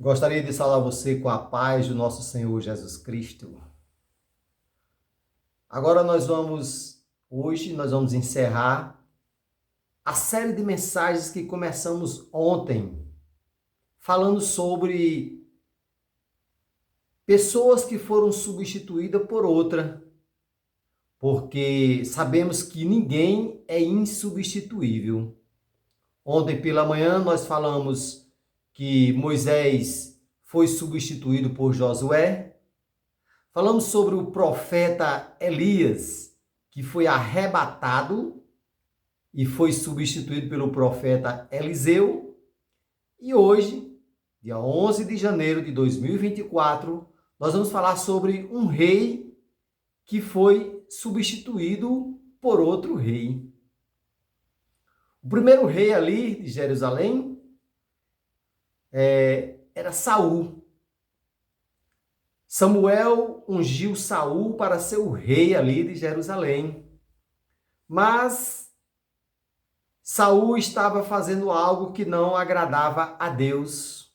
Gostaria de saudar você com a paz do nosso Senhor Jesus Cristo. Agora hoje nós vamos encerrar a série de mensagens que começamos ontem, falando sobre pessoas que foram substituídas por outra, porque sabemos que ninguém é insubstituível. Ontem pela manhã nós falamos que Moisés foi substituído por Josué. Falamos sobre o profeta Elias, que foi arrebatado e foi substituído pelo profeta Eliseu. E hoje, dia 11 de janeiro de 2024, nós vamos falar sobre um rei que foi substituído por outro rei. O primeiro rei ali de Jerusalém era Saul. Samuel ungiu Saul para ser o rei ali de Jerusalém. Mas Saul estava fazendo algo que não agradava a Deus.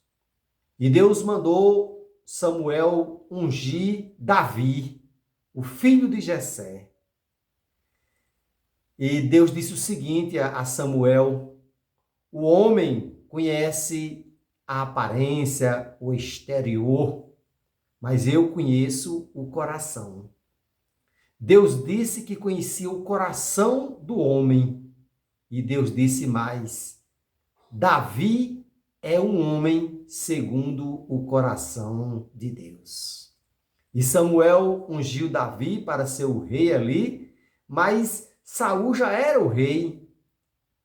E Deus mandou Samuel ungir Davi, o filho de Jessé. E Deus disse o seguinte a Samuel: o homem conhece a aparência, o exterior, mas eu conheço o coração. Deus disse que conhecia o coração do homem. E Deus disse mais: Davi é um homem segundo o coração de Deus. E Samuel ungiu Davi para ser o rei ali, mas Saul já era o rei.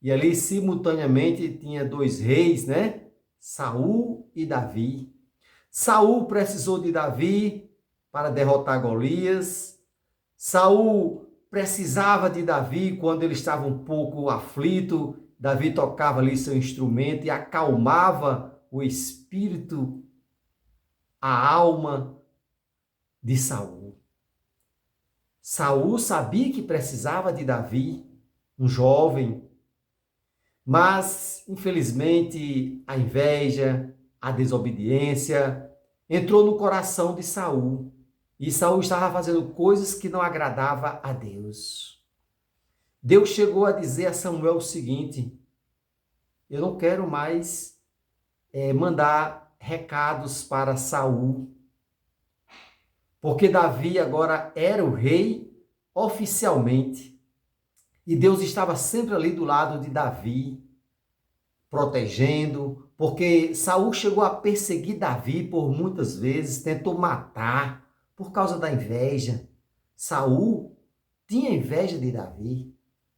E ali simultaneamente tinha dois reis, né? Saul e Davi. Saul precisou de Davi para derrotar Golias. Saul precisava de Davi quando ele estava um pouco aflito. Davi tocava ali seu instrumento e acalmava o espírito, a alma de Saul. Saul sabia que precisava de Davi, um jovem, mas infelizmente a inveja, a desobediência entrou no coração de Saul. E Saul estava fazendo coisas que não agradavam a Deus. Deus chegou a dizer a Samuel o seguinte: eu não quero mais mandar recados para Saul, porque Davi agora era o rei oficialmente. E Deus estava sempre ali do lado de Davi, protegendo, porque Saul chegou a perseguir Davi por muitas vezes, tentou matar por causa da inveja. Saul tinha inveja de Davi,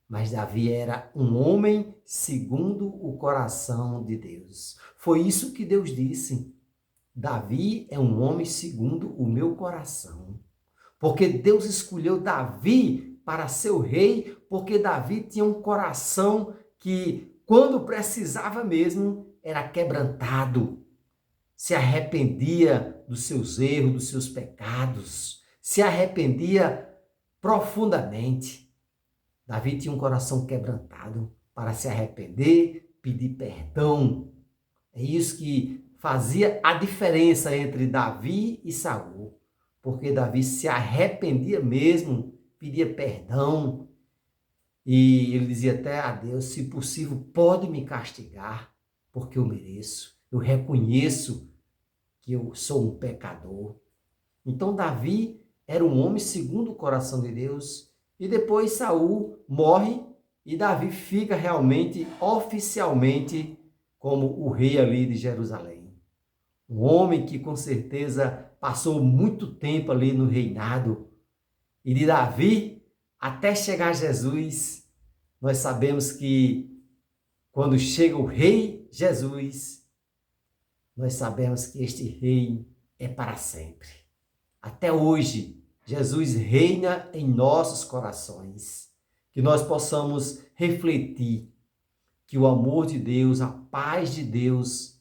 mas Davi era um homem segundo o coração de Deus. Foi isso que Deus disse: Davi é um homem segundo o meu coração. Porque Deus escolheu Davi para ser o rei, porque Davi tinha um coração que, quando precisava mesmo, era quebrantado, se arrependia dos seus erros, dos seus pecados, se arrependia profundamente. Davi tinha um coração quebrantado para se arrepender, pedir perdão. É isso que fazia a diferença entre Davi e Saul, porque Davi se arrependia mesmo, pedia perdão, e ele dizia até a Deus: se possível, pode me castigar, porque eu mereço, eu reconheço que eu sou um pecador. Então Davi era um homem segundo o coração de Deus. E depois Saul morre e Davi fica realmente, oficialmente, como o rei ali de Jerusalém. Um homem que com certeza passou muito tempo ali no reinado. E de Davi até chegar Jesus, nós sabemos que quando chega o rei Jesus, nós sabemos que este rei é para sempre. Até hoje, Jesus reina em nossos corações. Que nós possamos refletir que o amor de Deus, a paz de Deus,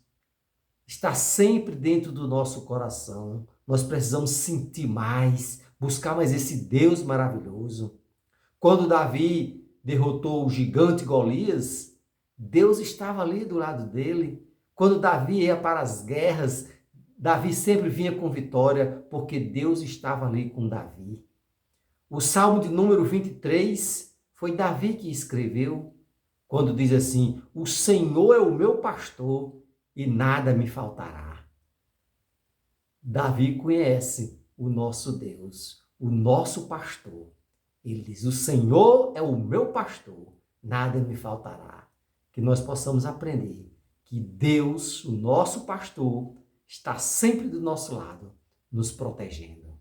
está sempre dentro do nosso coração. Nós precisamos sentir mais, buscar mais esse Deus maravilhoso. Quando Davi derrotou o gigante Golias, Deus estava ali do lado dele. Quando Davi ia para as guerras, Davi sempre vinha com vitória, porque Deus estava ali com Davi. O Salmo de número 23 foi Davi que escreveu, quando diz assim: o Senhor é o meu pastor e nada me faltará. Davi conhece o nosso Deus, o nosso pastor. Ele diz: o Senhor é o meu pastor, nada me faltará. Que nós possamos aprender que Deus, o nosso pastor, está sempre do nosso lado, nos protegendo.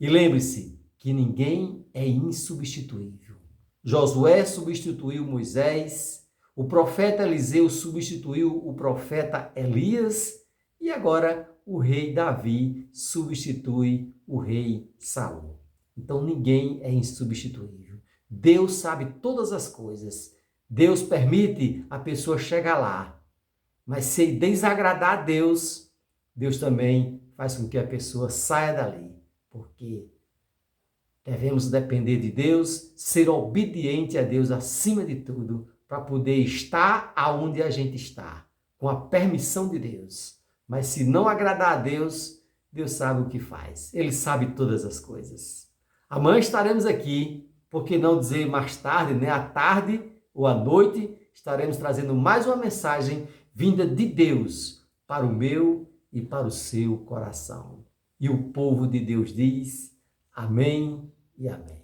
E lembre-se que ninguém é insubstituível. Josué substituiu Moisés, o profeta Eliseu substituiu o profeta Elias e agora o rei Davi substitui o rei Saul. Então ninguém é insubstituível. Deus sabe todas as coisas. Deus permite a pessoa chegar lá. Mas se desagradar a Deus, Deus também faz com que a pessoa saia dali. Porque devemos depender de Deus, ser obediente a Deus acima de tudo, para poder estar aonde a gente está, com a permissão de Deus. Mas se não agradar a Deus, Deus sabe o que faz. Ele sabe todas as coisas. Amanhã estaremos aqui, por que não dizer mais tarde, né? À tarde ou à noite, estaremos trazendo mais uma mensagem vinda de Deus para o meu e para o seu coração. E o povo de Deus diz: amém e amém.